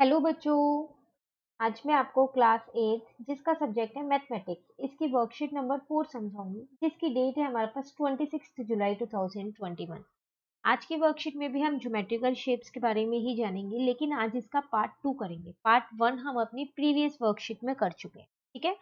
Hello बच्चों। आज मैं आपको क्लास 8 जिसका सब्जेक्ट है मैथमेटिक्स इसकी वर्कशीट नंबर 4 समझाऊंगी जिसकी डेट है हमारे पास 26 जुलाई 2021। आज की वर्कशीट में भी हम ज्योमेट्रिकल शेप्स के बारे में ही जानेंगे, लेकिन आज इसका पार्ट 2 करेंगे। पार्ट 1 हम अपनी प्रीवियस वर्कशीट में कर चुके हैं। ठीक है,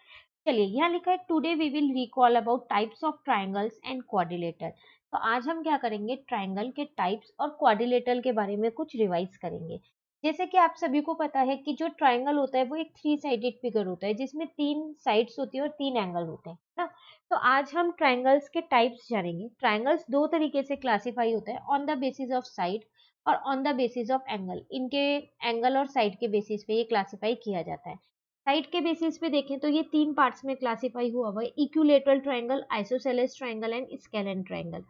चलिए यहाँ लिखा है today we will recall about types of triangles and quadrilateral. तो आज हम क्या करेंगे, ट्राइंगल के टाइप्स और क्वाड्रिलेटर के बारे में कुछ रिवाइज करेंगे। जैसे कि आप सभी को पता है कि जो ट्राइंगल होता है वो एक 3 साइडेड फिगर होता है जिसमें 3 साइड्स होती है और 3 एंगल होते हैं ना। तो आज हम ट्राइंगल्स के टाइप्स जानेंगे। ट्राइंगल्स दो तरीके से क्लासिफाई होता है, on the basis of side और on the basis of angle. इनके एंगल और साइड के बेसिस पे ये क्लासिफाई किया जाता है। साइड के बेसिस पे देखें तो ये 3 पार्ट्स में क्लासिफाई हुआ है, equilateral triangle, isosceles triangle and scalene triangle.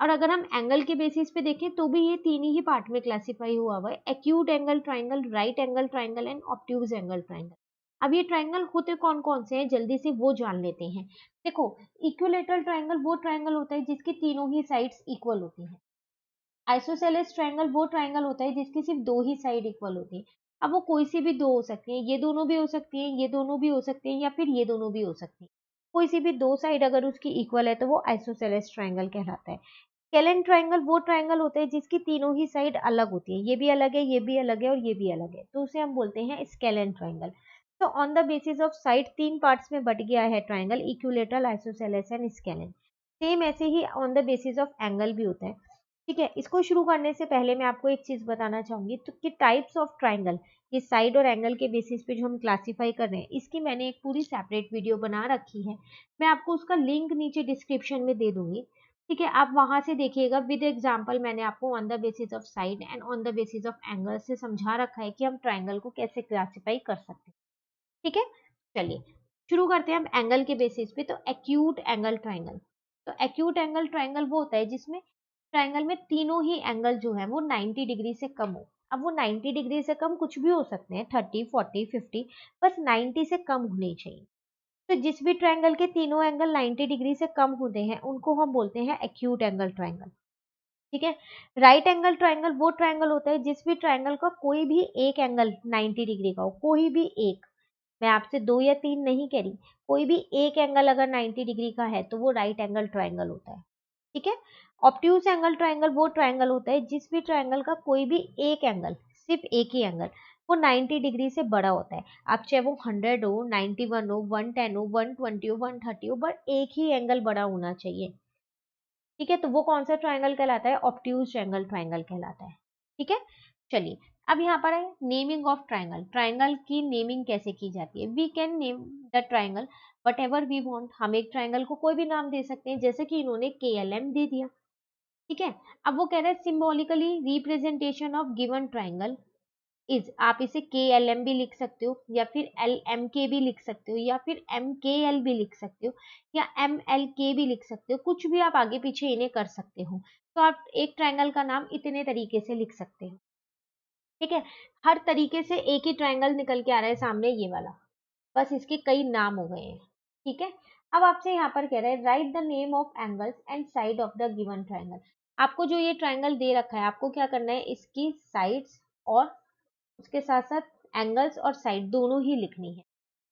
और अगर हम एंगल के बेसिस पे देखें तो भी ये 3 ही पार्ट में क्लासिफाई हुआ है, acute angle triangle, right angle triangle and obtuse angle triangle. अब ये ट्राइंगल होते कौन कौन से हैं जल्दी से वो जान लेते हैं। देखो, इक्विलेटरल ट्राइंगल वो ट्राइंगल होता है जिसकी तीनों ही साइड्स इक्वल होती हैं। आइसोसेलेस ट्राइंगल वो ट्राइंगल होता है जिसकी सिर्फ दो ही साइड इक्वल होती है। अब वो कोई सी भी दो हो सकती है, ये दोनों भी हो सकती है, ये दोनों भी हो सकते हैं, या फिर ये दोनों भी हो सकती है। कोई सी भी दो साइड अगर उसकी इक्वल है तो वो आइसोसेलेस ट्राइंगल कहलाता है। स्केलेन ट्राइंगल वो ट्राइंगल होता है जिसकी तीनों ही साइड अलग होती है, ये भी अलग है, ये भी अलग है और ये भी अलग है, तो उसे हम बोलते हैं स्केलेन ट्राइंगल। तो on the basis of side 3 parts में बट गया है triangle, equilateral, isosceles and scalene. Same ऐसे ही on the basis of angle भी होता है। ठीक है, इसको शुरू करने से पहले मैं आपको एक चीज बताना चाहूंगी तो कि टाइप्स ऑफ ट्राइंगल, ये साइड और एंगल के बेसिस पे जो हम क्लासिफाई कर रहे हैं, इसकी मैंने एक पूरी सेपरेट वीडियो बना रखी है। मैं आपको उसका लिंक नीचे डिस्क्रिप्शन में दे दूंगी। ठीक है, आप वहां से देखिएगा विद एग्जांपल। मैंने आपको on the basis of side and on the basis of angle से समझा रखा है कि हम ट्राइंगल को कैसे क्लासिफाई कर सकते हैं। ठीक है, चलिए शुरू करते हैं हम एंगल के बेसिस पे। तो एक्यूट एंगल ट्राइंगल, तो एक्यूट एंगल ट्राइंगल वो होता है जिसमें ट्राइंगल में तीनों ही एंगल जो है वो 90 डिग्री से कम हो। अब वो 90 डिग्री से कम कुछ भी हो सकते हैं, 30, 40, 50, बस 90 से कम होने चाहिए। तो जिस भी ट्राइंगल के तीनों एंगल 90 डिग्री से कम होते हैं उनको हम बोलते हैं एक्यूट एंगल ट्राइंगल। ठीक है, राइट एंगल ट्राइंगल वो ट्राइंगल होता है जिस भी ट्राइंगल का कोई भी एक एंगल 90 डिग्री का हो, कोई भी एक। मैं आपसे 2 या 3 नहीं कह रही, कोई भी एक एंगल अगर 90 डिग्री का है तो वो राइट एंगल ट्राइंगल होता है। ठीक है, ऑब्ट्यूज एंगल ट्राइंगल वो ट्राइंगल होता है जिस भी ट्राइंगल का कोई भी एक एंगल, सिर्फ एक ही एंगल, वो 90 डिग्री से बड़ा होता है। अब चाहे वो 100 हो, 91 हो, 110 हो, 120 हो, 130 हो, बट एक ही एंगल बड़ा होना चाहिए। ठीक है, तो वो कौन सा ट्राइंगल कहलाता है, ऑब्ट्यूज एंगल ट्राइंगल कहलाता है। ठीक है, चलिए अब यहाँ पर है नेमिंग ऑफ ट्राइंगल। ट्राइंगल की नेमिंग कैसे की जाती है, we can name the triangle whatever we want. हम एक ट्राइंगल को कोई भी नाम दे सकते हैं, जैसे कि इन्होंने KLM दे दिया। ठीक है, अब वो कह रहे हैं symbolically representation of given triangle is, आप इसे KLM भी लिख सकते हो या फिर LMK भी लिख सकते हो या फिर MKL भी लिख सकते हो या MLK भी लिख सकते हो, कुछ भी आप आगे पीछे इन्हें कर सकते हो। तो आप एक ट्राइंगल का नाम इतने तरीके से लिख सकते हो। ठीक है, हर तरीके से एक ही ट्राइंगल निकल के आ रहा है सामने, ये वाला, बस इसके कई नाम हो गए हैं। ठीक है, अब आपसे यहाँ पर कह रहा है right the name of angles and side of the given triangle. आपको जो ये ट्राइंगल दे रखा है, आपको क्या करना है, इसकी साइड्स और उसके साथ साथ एंगल्स और साइड दोनों ही लिखनी है।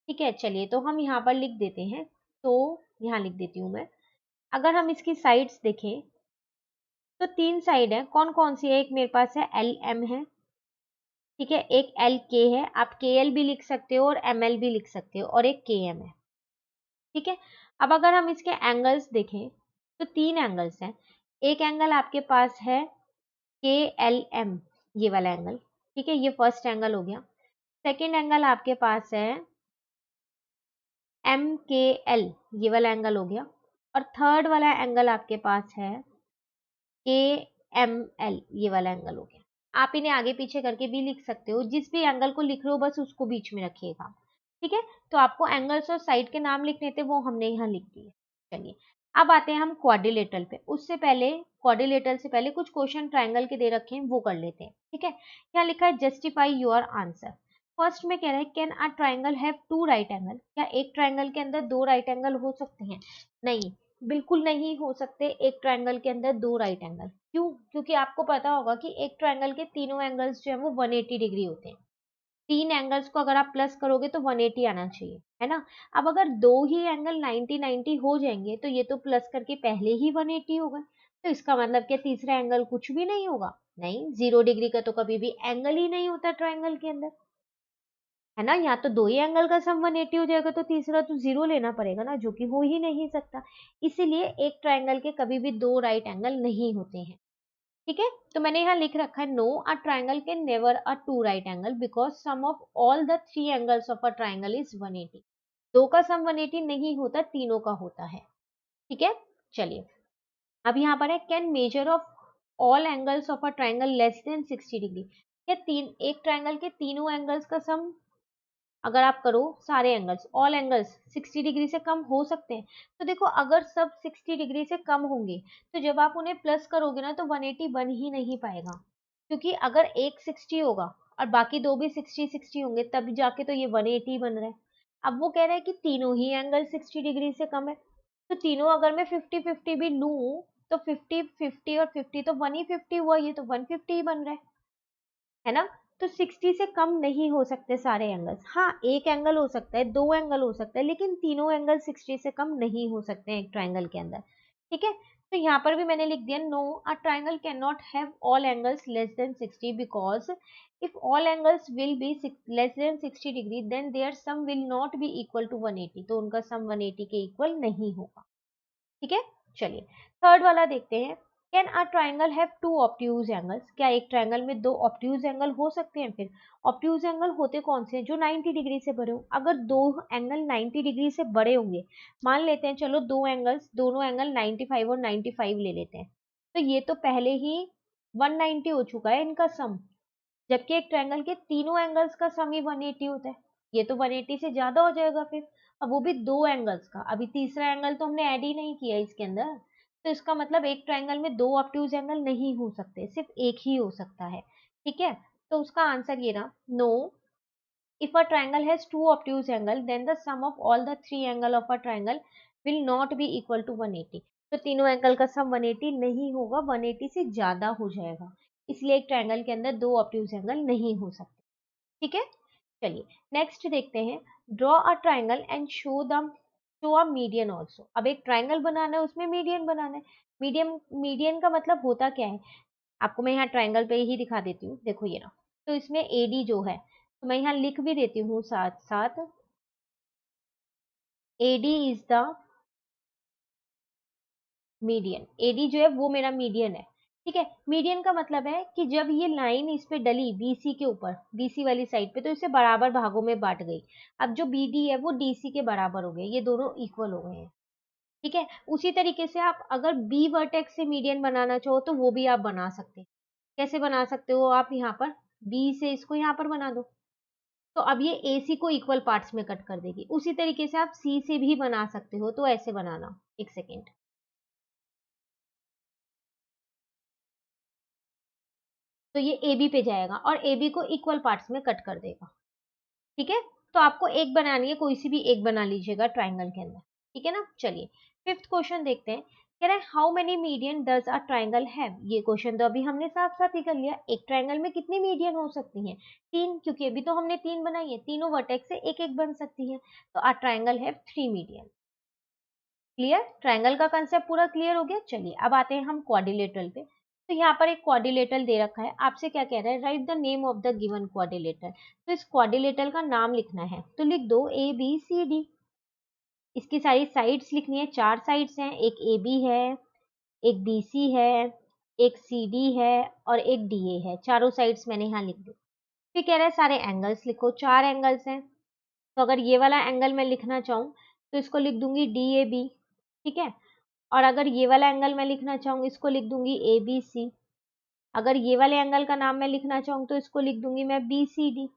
ठीक है, चलिए तो हम यहाँ पर लिख देते हैं। तो यहाँ लिख देती हूँ मैं। अगर हम इसकी साइड्स देखें तो 3 साइड है, कौन कौन सी है, एक मेरे पास है LM है। ठीक है, एक LK है, आप KL भी लिख सकते हो और ML भी लिख सकते हो, और एक KM है। ठीक है, अब अगर हम इसके एंगल्स देखें तो 3 एंगल्स हैं। एक एंगल आपके पास है KLM, ये वाला एंगल। ठीक है, ये फर्स्ट एंगल हो गया। सेकेंड एंगल आपके पास है MKL, ये वाला एंगल हो गया। और थर्ड वाला एंगल आपके पास है KML, ये वाला एंगल हो गया। आप इन्हें आगे पीछे करके भी लिख सकते हो, जिस भी एंगल को लिख रहे हो बस उसको बीच में रखिएगा। ठीक है, तो आपको एंगल्स और साइड के नाम लिखने थे, वो हमने यहाँ लिख दिए। चलिए अब आते हैं हम क्वाड्रिलेटरल पे। उससे पहले, क्वाड्रिलेटरल से पहले कुछ क्वेश्चन ट्राइंगल के दे रखे हैं वो कर लेते हैं। ठीक है, यहाँ लिखा है जस्टिफाई योर आंसर। फर्स्ट में कह रहा है can a triangle have 2 right angle, क्या एक ट्राइंगल के अंदर 2 राइट एंगल हो सकते हैं? नहीं, बिल्कुल नहीं हो सकते एक ट्राइंगल के अंदर 2 राइट एंगल। क्यों? क्योंकि आपको पता होगा कि एक ट्राइंगल के तीनों एंगल्स जो है वो 180 डिग्री होते हैं। 3 एंगल्स को अगर आप प्लस करोगे तो 180 आना चाहिए, है ना। अब अगर दो ही एंगल 90 90 हो जाएंगे तो ये तो प्लस करके पहले ही 180 होगा, तो इसका मतलब क्या तीसरा एंगल कुछ भी नहीं होगा? नहीं, 0 डिग्री का तो कभी भी एंगल ही नहीं होता ट्राइंगल के अंदर, है ना। यहाँ तो दो ही एंगल का सम 180 हो जाएगा, तो तीसरा तो 0 लेना पड़ेगा ना, जो कि हो ही नहीं सकता। इसीलिए एक ट्राइंगल के कभी भी दो राइट एंगल नहीं होते हैं, ठीक है। तो मैंने यहाँ लिख रखा है, no a triangle can never a two right angle because sum of all the three angles of a triangle is 180। दो का सम 180 नहीं होता, तीनों का होता है, ठीक है। चलिए, अब यहाँ पर है, can measure of all angles of a triangle less than 60 degree. क्या तीन एक ट्राइंगल के तीनों एंगल्स का सम अगर आप करो, सारे एंगल्स, ऑल एंगल्स 60 डिग्री से कम हो सकते हैं? तो देखो, अगर सब 60 डिग्री से कम होंगे तो जब आप उन्हें प्लस करोगे ना तो 180 बन ही नहीं पाएगा, क्योंकि अगर एक 60 होगा और बाकी दो भी 60 60 होंगे तब जाके तो ये 180 बन रहा है। अब वो कह रहा है कि तीनों ही एंगल 60 डिग्री से कम है, तो तीनों अगर मैं 50 50 भी लूं तो 50 50 और 50 तो 150 हुआ, ये तो 150 ही बन रहा है ना। तो 60 से कम नहीं हो सकते सारे एंगल्स। हाँ, एक एंगल हो सकता है, दो एंगल हो सकता है, लेकिन तीनों एंगल 60 से कम नहीं हो सकते हैं एक ट्राइंगल के अंदर, ठीक है। तो यहाँ पर भी मैंने लिख दिया, no a triangle can not have all angles less than 60 because if all angles will be less than 60 degree then their sum will not be equal to 180, तो उनका सम 180 के इक्वल नहीं होगा, ठीक है। चलिए, थर्ड वाला देखते हैं, can a triangle have two obtuse angles. क्या एक ट्राइंगल में दो ऑब्ट्यूज एंगल हो सकते हैं? फिर ऑब्ट्यूज एंगल होते कौन से हैं? जो 90 डिग्री से बड़े हो। अगर दो एंगल 90 डिग्री से बड़े होंगे, मान लेते हैं, चलो दो एंगल्स, दोनों एंगल 95 और 95 ले लेते हैं, तो ये तो पहले ही 190 हो चुका है इनका सम, जबकि एक ट्रायंगल के तीनों एंगल्स का सम ही 180 होता है। ये तो 180 से ज्यादा हो जाएगा फिर। अब वो भी दो एंगल्स का, अभी तीसरा एंगल तो हमने ऐड ही नहीं किया इसके अंदर, तो इसका मतलब एक ट्रायंगल में दो ऑब्ट्यूज एंगल नहीं हो सकते, सिर्फ एक ही हो सकता है, ठीक है। तो उसका आंसर ये रहा, no, if a triangle has two obtuse angle then the sum of all the three angle of a triangle will not be equal to 180। तो तीनों एंगल का सम 180 नहीं होगा, 180 से ज्यादा हो जाएगा, इसलिए एक ट्रायंगल के अंदर दो ऑब्ट्यूज एंगल नहीं हो सकते, ठीक है। चलिए, नेक्स्ट देखते हैं, draw a triangle and show a median also. अब एक ट्राइंगल बनाना है, उसमें मीडियन बनाना है। मीडियन मीडियन का मतलब होता क्या है, आपको मैं यहाँ ट्राइंगल पे ही दिखा देती हूँ, देखो ये ना। तो इसमें एडी जो है, तो मैं यहाँ लिख भी देती हूँ साथ साथ, AD is the median. AD जो है वो मेरा मीडियन है, ठीक है। मीडियन का मतलब है कि जब ये लाइन इस पे डली बीसी के ऊपर, बीसी वाली साइड पे, तो इसे बराबर भागों में बांट गई। अब जो बीडी है वो डीसी के बराबर हो गए, ये दोनों इक्वल हो गए हैं, ठीक है। उसी तरीके से आप अगर बी वर्टेक्स से मीडियन बनाना चाहो तो वो भी आप बना सकते हैं। कैसे बना सकते हो? आप यहाँ पर बी से इसको यहाँ पर बना दो, तो अब ये ए सी को इक्वल पार्ट्स में कट कर देगी। उसी तरीके से आप सी से भी बना सकते हो, तो ऐसे बनाना, एक सेकेंड। तो ये ए बी पे जाएगा और ए बी को इक्वल पार्ट्स में कट कर देगा, ठीक है। तो आपको एक बनानी है, कोई सी भी एक बना लीजिएगा ट्राइंगल के अंदर, ठीक है ना। चलिए, फिफ्थ क्वेश्चन देखते हैं, कह रहे हैं how many median does a triangle have. ये क्वेश्चन तो अभी हमने साथ साथ ही कर लिया, एक ट्राइंगल में कितनी मीडियन हो सकती हैं? तीन, क्योंकि अभी तो हमने तीन बनाई है, तीनों वर्टेक्स से एक एक बन सकती है, तो अ triangle have three median. Clear? Triangle का कंसेप्ट पूरा क्लियर हो गया। चलिए, अब आते हैं हम क्वाड्रिलेटरल पे। तो यहाँ पर एक क्वाड्रिलेटरल दे रखा है, आपसे क्या कह रहा है, right the name of the given quadrilateral. तो इस क्वाड्रिलेटरल का नाम लिखना है, तो लिख दो ए बी सी डी। इसकी सारी साइड्स लिखनी है, चार साइड्स हैं, एक ए बी है, एक बी सी है, एक सी डी है और एक डी ए है। चारों साइड्स मैंने यहाँ लिख दी। फिर कह रहा है सारे एंगल्स लिखो, चार एंगल्स हैं, तो अगर ये वाला एंगल मैं लिखना चाहूँ तो इसको लिख दूंगी डी ए बी, ठीक है। और अगर ये वाला एंगल मैं लिखना चाहूँ, इसको लिख दूंगी ए बी सी। अगर ये वाले एंगल का नाम मैं लिखना चाहूँ तो इसको लिख दूंगी मैं बी सी डी।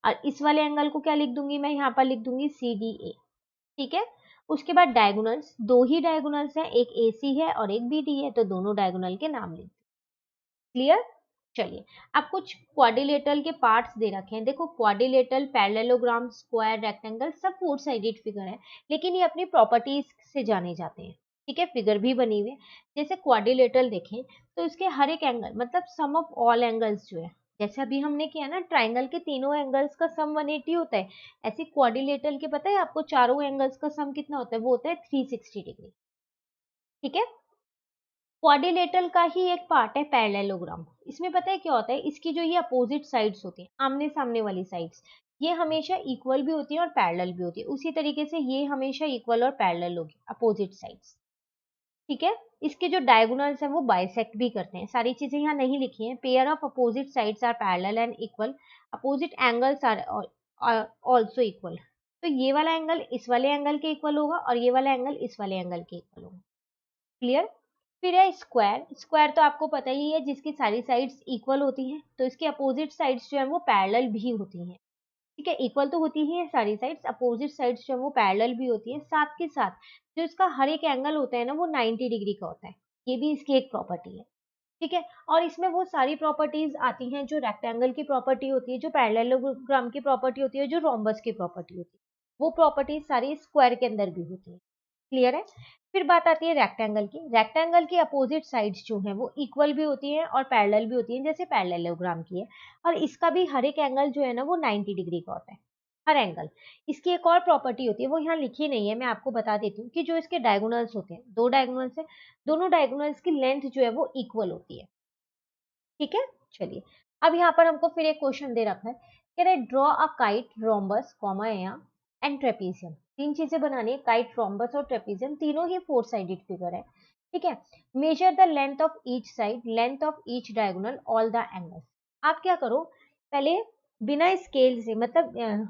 और इस वाले एंगल को क्या लिख दूंगी मैं, यहाँ पर लिख दूंगी सी डी ए, ठीक है। उसके बाद डायगोनल्स, दो ही डायगोनल्स हैं, एक ए सी है और एक बी डी है, तो दोनों डायगोनल के नाम लिख। क्लियर? चलिए, अब कुछ क्वाड्रिलेटरल के पार्ट्स दे रखे हैं। देखो, क्वाड्रिलेटरल, पैरेललोग्राम, स्क्वायर, रेक्टेंगल सब फोर साइडेड फिगर है, लेकिन ये अपनी प्रॉपर्टीज से जाने जाते हैं, ठीक है। फिगर भी बनी हुई है। जैसे क्वाड्रिलेटरल देखें तो इसके हर एक एंगल, मतलब सम ऑफ ऑल एंगल्स जो है जैसे अभी हमने किया ना, ट्राइंगल के तीनों एंगल्स का सम 180 होता है, ऐसे क्वाड्रिलेटरल के पता है आपको चारों एंगल्स का सम कितना होता है, वो होता है 360 डिग्री। ठीक है, क्वाड्रिलेटरल का ही एक पार्ट है पैरेललोग्राम। इसमें पता है क्या होता है, इसकी जो ये अपोजिट साइड्स होती हैं, आमने सामने वाली साइड्स, ये हमेशा इक्वल भी होती है और पैरेलल भी होती है। उसी तरीके से ये हमेशा इक्वल और पैरेलल होगी, अपोजिट साइड्स। ठीक है, इसके जो डायगोनल्स हैं वो बाइसेक्ट भी करते हैं। सारी चीजें यहाँ नहीं लिखी हैं। Pair of opposite sides are parallel and equal, opposite angles are also equal. तो ये वाला एंगल इस वाले एंगल के इक्वल होगा और ये वाला एंगल इस वाले एंगल के इक्वल होगा। क्लियर। फिर है स्क्वायर। स्क्वायर तो आपको पता ही है, जिसकी सारी साइड्स इक्वल होती हैं, तो इसके अपोजिट साइड्स जो है वो पैरेलल भी होती हैं। ठीक है, इक्वल तो होती ही है सारी साइड्स, अपोजिट साइड्स जो है वो पैरेलल भी होती है। साथ के साथ जो इसका हर एक एंगल होता है ना, वो 90 डिग्री का होता है। ये भी इसकी एक प्रॉपर्टी है। ठीक है, और इसमें वो सारी प्रॉपर्टीज आती हैं जो रेक्टेंगल की प्रॉपर्टी होती है, जो पैरेललोग्राम की प्रॉपर्टी होती है, जो रोम्बस की प्रॉपर्टी होती है, वो प्रॉपर्टीज सारी स्क्वायर के अंदर भी होती है। क्लियर है। फिर बात आती है रेक्टेंगल की। रेक्टेंगल की अपोजिट साइड्स जो हैं वो इक्वल भी होती हैं और पैरेलल भी होती हैं, जैसे पैरेललोग्राम की है। और इसका भी हर एक एंगल जो है ना वो 90 डिग्री का होता है, हर एंगल। इसकी एक और प्रॉपर्टी होती है, वो यहाँ लिखी नहीं है, मैं आपको बता देती हूँ, कि जो इसके डायगोनल्स होते हैं, दो डायगोनल्स है, दोनों डायगोनल्स की लेंथ जो है वो इक्वल होती है। ठीक है, चलिए अब यहाँ पर हमको फिर एक क्वेश्चन दे रखा है, कह रहे draw a kite, rhombus, comma and trapezium. तीन चीजें बनानी है, काइट, रोम्बस और ट्रेपीजियम, तीनों ही 4 साइडेड फिगर है। ठीक है, measure the length of each side, length of each diagonal, all the angles. आप क्या करो, पहले बिना स्केल से, मतलब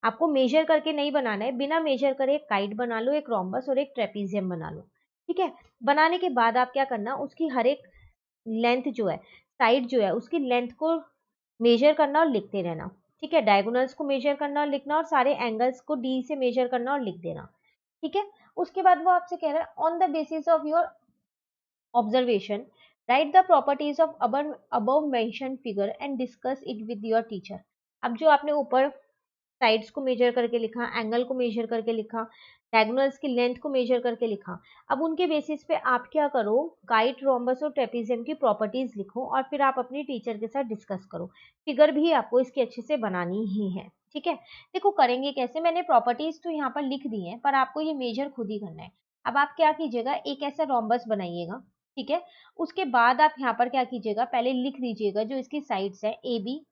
आपको मेजर करके नहीं बनाना है, बिना मेजर करे एक काइट बना लो, एक रोम्बस और एक ट्रेपीजियम बना लो। ठीक है, बनाने के बाद आप क्या करना, उसकी हर एक लेंथ जो है, साइड जो है, उसकी लेंथ को मेजर करना और लिखते रहना। ठीक है, डायगोनल्स को मेजर करना और लिखना, और सारे एंगल्स को डी से मेजर करना और लिख देना। ठीक है, उसके बाद वो आपसे कह रहा है, on the basis of your observation right the properties of above mention figure and discuss it with your teacher. अब जो आपने ऊपर साइड्स को मेजर करके लिखा, एंगल को मेजर करके लिखा, डायगोनल्स की लेंथ को मेजर करके लिखा, अब उनके बेसिस पे आप क्या करो, काइट, रोम्बस और ट्रेपीजियम की प्रॉपर्टीज लिखो और फिर आप अपनी टीचर के साथ डिस्कस करो। फिगर भी आपको इसकी अच्छे से बनानी ही है। ठीक है, देखो करेंगे कैसे, मैंने प्रॉपर्टीज तो यहाँ पर लिख दी है, पर आपको ये मेजर खुद ही करना है। अब आप क्या कीजिएगा, एक ऐसा रोम्बस बनाइएगा। ठीक है, उसके बाद आप यहाँ पर क्या कीजिएगा, पहले लिख दीजिएगा जो इसकी साइड्स है, ए बी,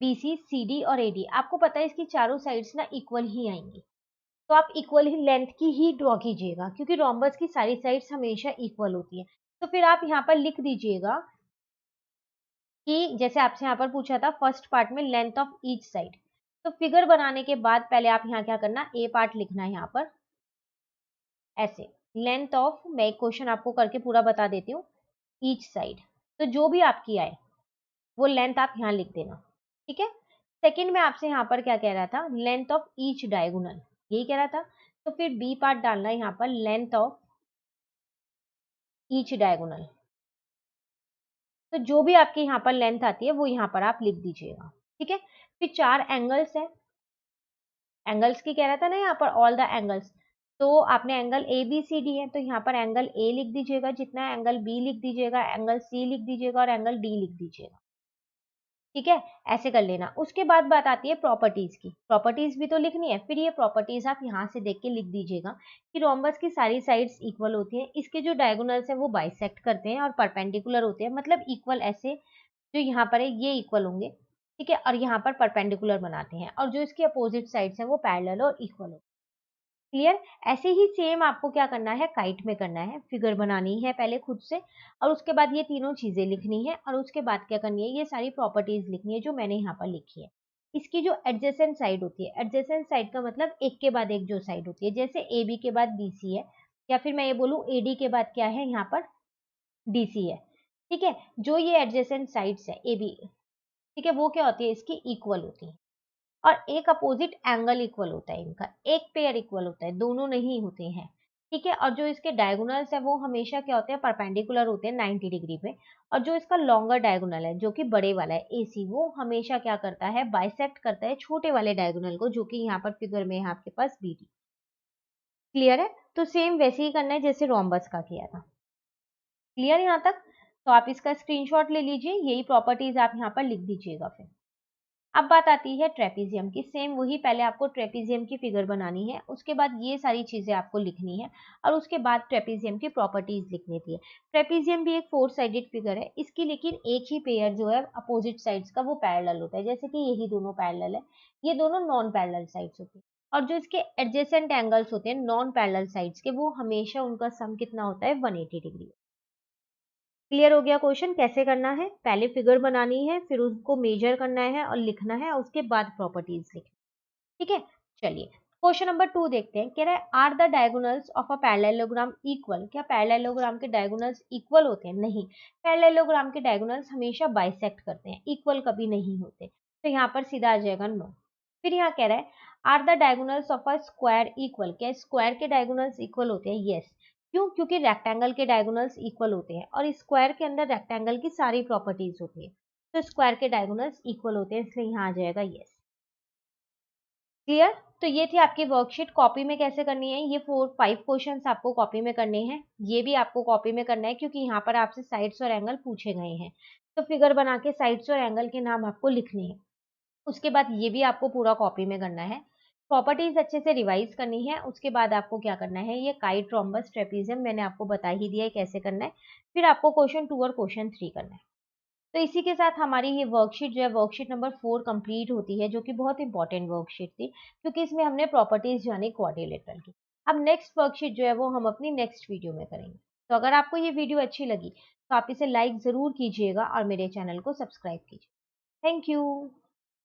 BC, CD और AD। आपको पता है इसकी चारों साइड्स ना इक्वल ही आएंगी, तो आप इक्वल ही लेंथ की ही ड्रॉ कीजिएगा, क्योंकि रोम्बस की सारी साइड्स हमेशा इक्वल होती है। तो फिर आप यहाँ पर लिख दीजिएगा कि जैसे आपसे यहाँ पर पूछा था फर्स्ट पार्ट में लेंथ ऑफ ईच साइड, तो फिगर बनाने के बाद पहले आप यहाँ क्या करना, ए पार्ट लिखना है यहाँ पर ऐसे, लेंथ ऑफ, मैं क्वेश्चन आपको करके पूरा बता देती हूँ, ईच साइड। तो जो भी आपकी आए वो लेंथ आप यहाँ लिख देना। ठीक है, सेकंड में आपसे यहाँ पर क्या कह रहा था, लेंथ ऑफ ईच डायगोनल, यही कह रहा था। तो फिर बी पार्ट डालना है यहाँ पर, लेंथ ऑफ ईच डायगोनल। तो जो भी आपके यहाँ पर लेंथ आती है वो यहाँ पर आप लिख दीजिएगा। ठीक है, फिर 4 एंगल्स है, एंगल्स की कह रहा था ना यहाँ पर, ऑल द एंगल्स। तो आपने angle A B C D है, तो यहाँ पर एंगल ए लिख दीजिएगा जितना, एंगल बी लिख दीजिएगा, एंगल सी लिख दीजिएगा और एंगल डी लिख दीजिएगा। ठीक है, ऐसे कर लेना। उसके बाद बात आती है प्रॉपर्टीज की, प्रॉपर्टीज भी तो लिखनी है। फिर ये प्रॉपर्टीज आप यहाँ से देख के लिख दीजिएगा कि रोम्बस की सारी साइड्स इक्वल होती हैं, इसके जो डायगोनल्स हैं वो बाइसेक्ट करते हैं और परपेंडिकुलर होते हैं, मतलब इक्वल ऐसे, जो यहाँ पर है ये इक्वल होंगे। ठीक है, और यहाँ पर परपेंडिकुलर बनाते हैं, और जो इसकी अपोजिट साइड्स हैं वो पैरेलल और इक्वल होते हैं। क्लियर। ऐसे ही सेम आपको क्या करना है, काइट में करना है, फिगर बनानी है पहले खुद से, और उसके बाद ये तीनों चीजें लिखनी है, और उसके बाद क्या करनी है, ये सारी प्रॉपर्टीज लिखनी है जो मैंने यहाँ पर लिखी है। इसकी जो एडजेसेंट साइड होती है, एडजेसेंट साइड का मतलब एक के बाद एक जो साइड होती है, जैसे ए बी के बाद बी सी है, या फिर मैं ये बोलूँ ए डी के बाद क्या है, यहाँ पर डी सी है। ठीक है, जो ये एडजेसेंट साइड्स है ए बी, ठीक है, वो क्या होती है, इसकी इक्वल होती है। और एक अपोजिट एंगल इक्वल होता है, इनका एक पेयर इक्वल होता है, दोनों नहीं होते हैं। ठीक है, और जो इसके डायगोनल्स है वो हमेशा क्या होते हैं, परपेंडिकुलर होते हैं 90 डिग्री पे। और जो इसका लॉन्गर डायगोनल है, जो कि बड़े वाला है AC, वो हमेशा क्या करता है, बाइसेक्ट करता है छोटे वाले डायगोनल को, जो कि यहाँ पर फिगर में है आपके पास BD। क्लियर है, तो सेम वैसे ही करना है जैसे रोम्बस का किया था। क्लियर यहाँ तक। तो आप इसका स्क्रीनशॉट ले लीजिए, यही प्रॉपर्टीज आप यहाँ पर लिख दीजिएगा फिर। अब बात आती है ट्रेपीजियम की। सेम वही, पहले आपको ट्रेपीजियम की फिगर बनानी है, उसके बाद ये सारी चीजें आपको लिखनी है और उसके बाद ट्रेपीजियम की प्रॉपर्टीज लिखनी थी। ट्रेपीजियम भी एक 4 साइडेड फिगर है इसकी, लेकिन एक ही पेयर जो है अपोजिट साइड्स का वो पैरेलल होता है, जैसे कि यही दोनों पैरेलल है, ये दोनों नॉन पैरेलल साइड्स होती है। और जो इसके एडजेसेंट एंगल्स होते हैं नॉन पैरेलल साइड्स के, वो हमेशा उनका सम कितना होता है, 180 डिग्री। क्लियर हो गया क्वेश्चन कैसे करना है? पहले फिगर बनानी है, फिर उसको मेजर करना है और लिखना है, और उसके बाद प्रॉपर्टीज लिखना है। ठीक है, चलिए क्वेश्चन नंबर 2 देखते हैं। कह रहा है are the diagonals of a parallelogram equal. क्या पैरेललोग्राम के डायगोनल्स इक्वल होते हैं? नहीं, पैरेललोग्राम के डायगोनल्स हमेशा बाइसेक्ट करते हैं, इक्वल कभी नहीं होते। तो यहाँ पर सीधा आ जाएगा नो। फिर यहाँ कह रहा है are the diagonals of a square equal. क्या स्क्वायर के डायगोनल्स इक्वल होते हैं? यस। क्यों? क्योंकि रेक्टेंगल के डायगोनल्स इक्वल होते हैं और स्क्वायर के अंदर रेक्टेंगल की सारी प्रॉपर्टीज होती है, तो स्क्वायर के डायगोनल्स इक्वल होते हैं, इसलिए यहाँ आ जाएगा यस। क्लियर? तो ये थी आपकी वर्कशीट। कॉपी में कैसे करनी है? ये 4-5 क्वेश्चंस आपको कॉपी में करने हैं, ये भी आपको कॉपी में करना है क्योंकि यहाँ पर आपसे साइड्स और एंगल पूछे गए हैं। तो फिगर बना के साइड्स और एंगल के नाम आपको लिखने हैं। उसके बाद ये भी आपको पूरा कॉपी में करना है। प्रॉपर्टीज अच्छे से रिवाइज करनी है। उसके बाद आपको क्या करना है, ये काइट, रोम्बस, ट्रेपीजियम मैंने आपको बता ही दिया है कैसे करना है। फिर आपको क्वेश्चन 2 और क्वेश्चन 3 करना है। तो इसी के साथ हमारी ये वर्कशीट जो है, वर्कशीट नंबर 4 कंप्लीट होती है, जो कि बहुत इंपॉर्टेंट वर्कशीट थी क्योंकि इसमें हमने प्रॉपर्टीज जानी क्वाड्रिलेटरल की। अब नेक्स्ट वर्कशीट जो है वो हम अपनी नेक्स्ट वीडियो में करेंगे। तो अगर आपको ये वीडियो अच्छी लगी तो आप इसे लाइक जरूर कीजिएगा और मेरे चैनल को सब्सक्राइब कीजिए। Thank you.